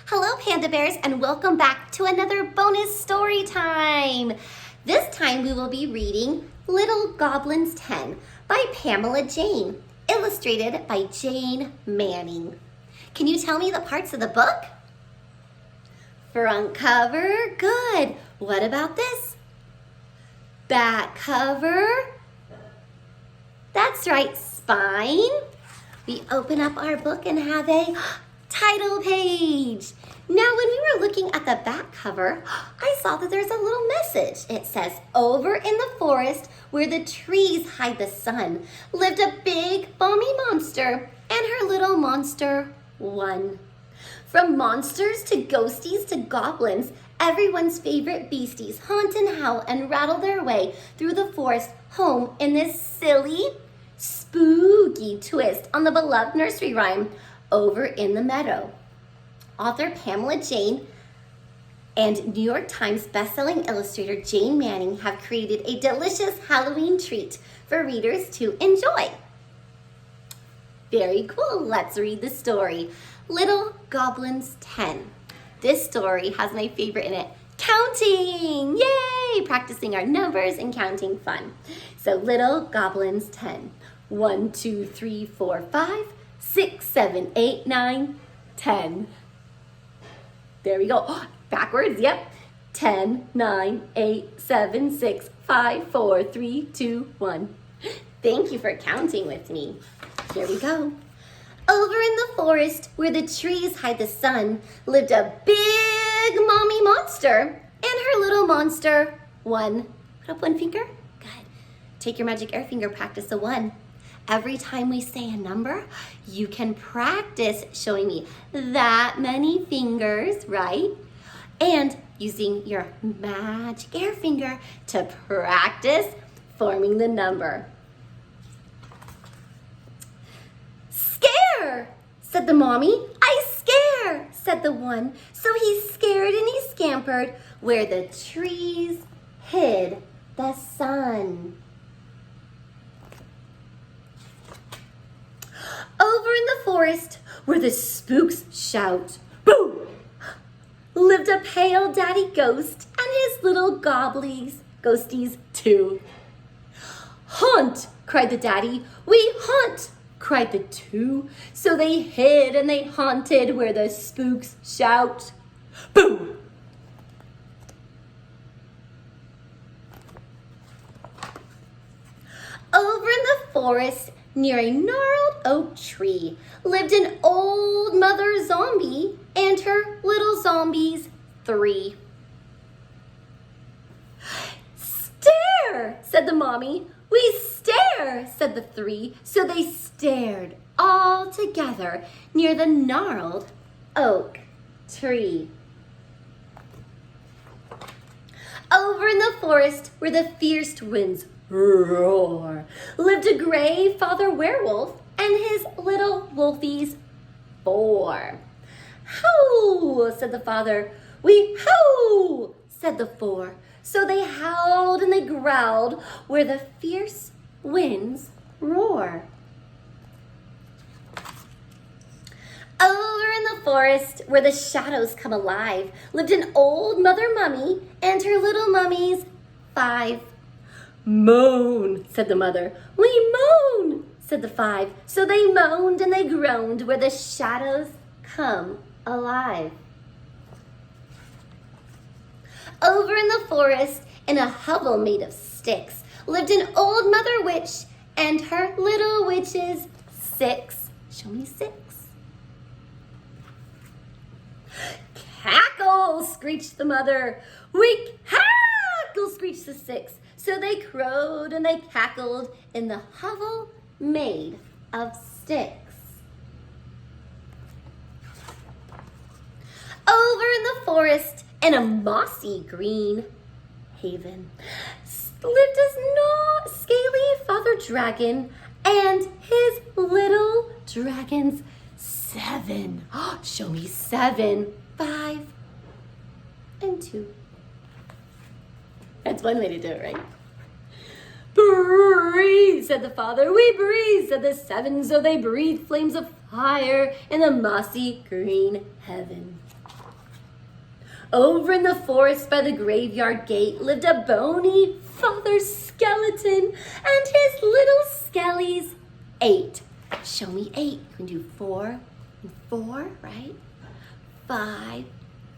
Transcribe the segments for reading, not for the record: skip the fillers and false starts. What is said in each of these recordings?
Hello, Panda Bears, and welcome back to another bonus story time. This time we will be reading Little Goblins 10 by Pamela Jane, illustrated by Jane Manning. Can you tell me the parts of the book? Front cover, good. What about this? Back cover. That's right, spine. We open up our book and have a title page. Now, when we were looking at the back cover, I saw that there's a little message. It says, over in the forest where the trees hide the sun, lived a big, balmy monster and her little monster, one. From monsters to ghosties to goblins, everyone's favorite beasties haunt and howl and rattle their way through the forest home in this silly, spooky twist on the beloved nursery rhyme, Over in the Meadow. Author Pamela Jane and New York Times bestselling illustrator Jane Manning have created a delicious Halloween treat for readers to enjoy. Very cool. Let's read the story. Little Goblins 10. This story has my favorite in it, counting. Yay! Practicing our numbers and counting fun. So Little Goblins 10. 1, 2, 3, 4, 5, 6, 7, 8, 9, 10. There we go. Oh, backwards, yep. 10, 9, 8, 7, 6, 5, 4, 3, 2, 1. Thank you for counting with me. Here we go. Over in the forest where the trees hide the sun lived a big mommy monster and her little monster, one. Put up one finger. Good. Take your magic air finger, practice a one. Every time we say a number, you can practice showing me that many fingers, right? And using your magic air finger to practice forming the number. Scare, said the mommy. I scare, said the one. So he scared and he scampered where the trees hid the sun. Over in the forest where the spooks shout, boo, lived a pale daddy ghost and his little ghosties too. Haunt, cried the daddy. We haunt, cried the two. So they hid and they haunted where the spooks shout, boo. Over in the forest, near a gnarled oak tree, lived an old mother zombie and her little zombies, 3. Stare, said the mommy. We stare, said the 3. So they stared all together near the gnarled oak tree. Over in the forest where the fierce winds roar, lived a gray father werewolf and his little wolfies, 4. Howl, said the father. We howl, said the 4. So they howled and they growled where the fierce winds roar. Over in the forest where the shadows come alive, lived an old mother mummy and her little mummies, 5. Moan, said the mother. We moan, said the 5. So they moaned and they groaned where the shadows come alive. Over in the forest, in a hovel made of sticks, lived an old mother witch and her little witches, 6. Show me 6. Cackle, screeched the mother. We cackle, screeched the 6. So they crowed and they cackled in the hovel made of sticks. Over in the forest, in a mossy green haven, lived a scaly father dragon and his little dragons, 7. Show me 7. 5 and 2. That's one way to do it, right? Breathe, said the father. We breathe, said the 7. So they breathed flames of fire in the mossy green heaven. Over in the forest by the graveyard gate lived a bony father skeleton and his little skellies 8. Show me 8. You can do 4 and 4, right? 5,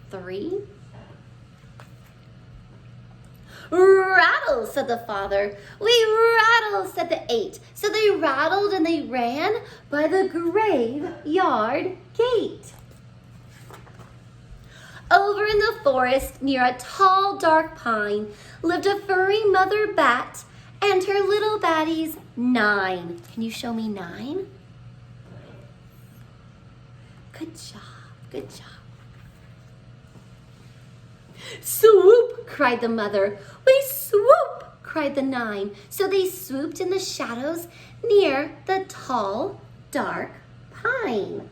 3. Rattle, said the father. We rattle, said the 8. So they rattled and they ran by the graveyard gate. Over in the forest, near a tall, dark pine, lived a furry mother bat and her little baddies 9. Can you show me 9? Good job, good job. Swoop, cried the mother. We swoop, cried the 9. So they swooped in the shadows near the tall, dark pine.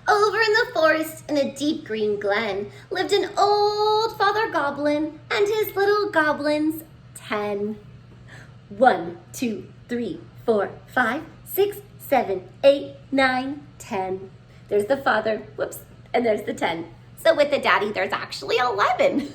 Over in the forest, in a deep green glen, lived an old father goblin and his little goblins 10. 1, 2, 3, 4, 5, 6, 7, 8, 9, 10. There's the father, whoops, and there's the 10. So with the daddy, there's actually 11.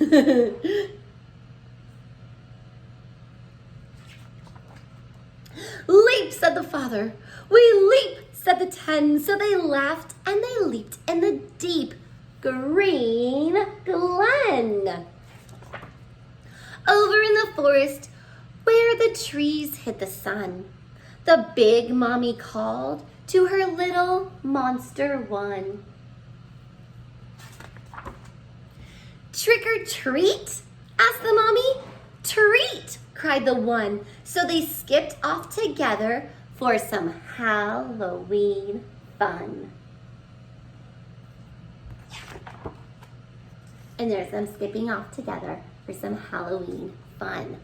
Leap, said the father. We leap, said the 10. So they laughed and they leaped in the deep green glen. Over in the forest, where the trees hid the sun, the big mommy called to her little monster one. Trick or treat? Asked the mommy. Treat, cried the 1. So they skipped off together for some Halloween fun. And there's them skipping off together for some Halloween fun.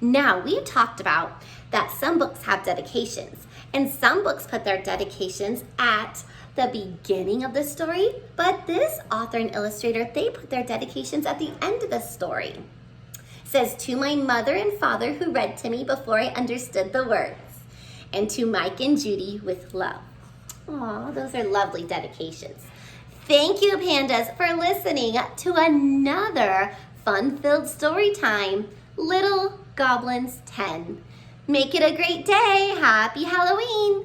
Now, we talked about that some books have dedications, and some books put their dedications at the beginning of the story, but this author and illustrator, they put their dedications at the end of the story. It says, to my mother and father who read to me before I understood the words, and to Mike and Judy with love. Aw, those are lovely dedications. Thank you, Pandas, for listening to another fun-filled story time, Little Goblins 10. Make it a great day. Happy Halloween.